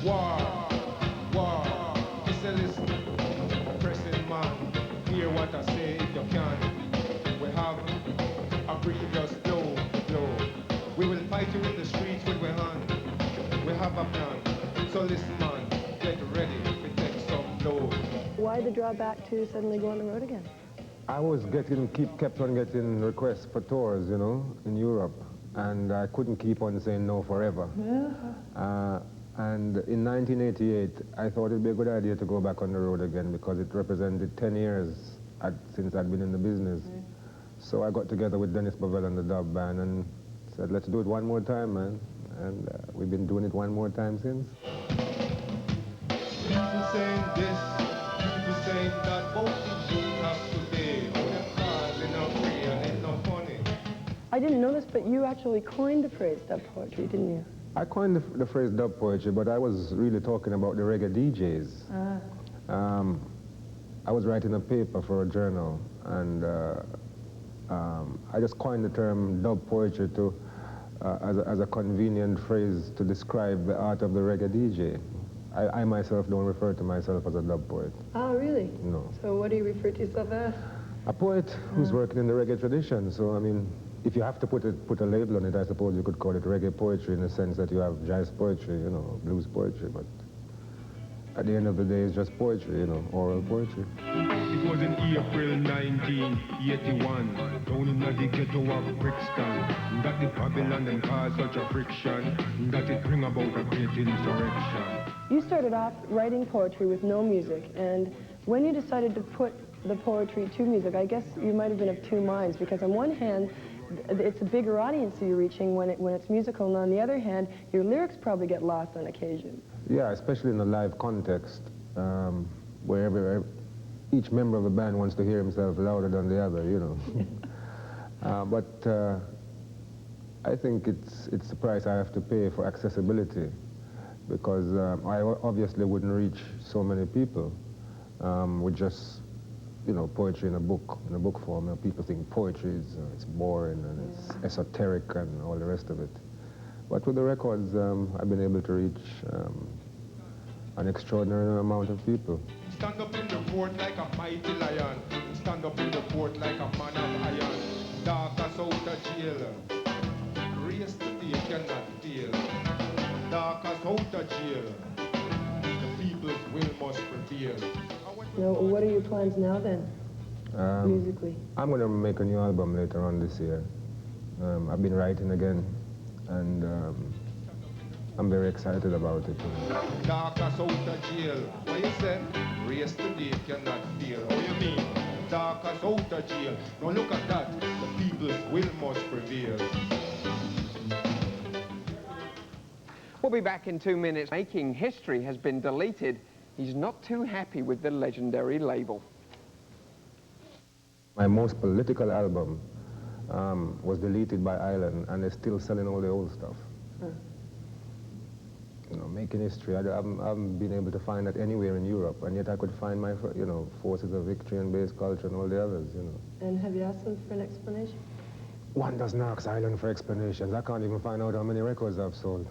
War, war. Listen, listen, pressing man. Hear what I say if you can. We have a previous blow, blow. We will fight you in the streets with our hand. We have a plan. So listen, man, get ready to take some blow. Why the drawback to suddenly go on the road again? I was kept on getting requests for tours, you know, in Europe, and I couldn't keep on saying no forever. And in 1988, I thought it'd be a good idea to go back on the road again because it represented 10 years since I'd been in the business. Right. So I got together with Dennis Bovell and the Dub Band and said, let's do it one more time, man. And we've been doing it one more time since. People saying this, people saying that, both of you have today. Oh, the cars ain't no free and ain't no funny. I didn't know this, but you actually coined the phrase dub poetry, didn't you? I coined the phrase dub poetry, but I was really talking about the reggae DJs. I was writing a paper for a journal, and I just coined the term dub poetry as a convenient phrase to describe the art of the reggae DJ. I myself don't refer to myself as a dub poet. Oh, really? No. So what do you refer to yourself as? A poet who's working in the reggae tradition. So, I mean, if you have to put a label on it, I suppose you could call it reggae poetry in the sense that you have jazz poetry, you know, blues poetry, but at the end of the day, it's just poetry, you know, oral poetry. It was in April 1981, down in the ghetto of Brixton, that the Babylon them caused such a friction, that it bring about a great insurrection. You started off writing poetry with no music, and when you decided to put the poetry to music, I guess you might have been of two minds, because on one hand, it's a bigger audience that you're reaching when it's musical, and on the other hand, your lyrics probably get lost on occasion. Yeah, especially in a live context, where each member of the band wants to hear himself louder than the other, you know. But I think it's the price I have to pay for accessibility, because I obviously wouldn't reach so many people with just, you know, poetry in a book form. You know, people think poetry is it's boring and it's esoteric and all the rest of it. But with the records, I've been able to reach an extraordinary amount of people. Stand up in the fort like a mighty lion. Stand up in the fort like a man of iron. Dark as out of jail. Race today cannot fail. Dark as out of jail. The people's will must prevail. Now, what are your plans now then, musically? I'm going to make a new album later on this year. I've been writing again, and I'm very excited about it. Dark as out of jail. What you say? Race today cannot fail. What you mean? Dark as out of jail. Now look at that. The people's will must prevail. We'll be back in 2 minutes. Making History has been deleted. He's not too happy with the legendary label. My most political album was deleted by Island, and they're still selling all the old stuff. You know, Making History, I haven't been able to find that anywhere in Europe, and yet I could find my, you know, Forces of Victory and Base Culture and all the others, you know. And have you asked them for an explanation? One doesn't ask Island for explanations. I can't even find out how many records I've sold.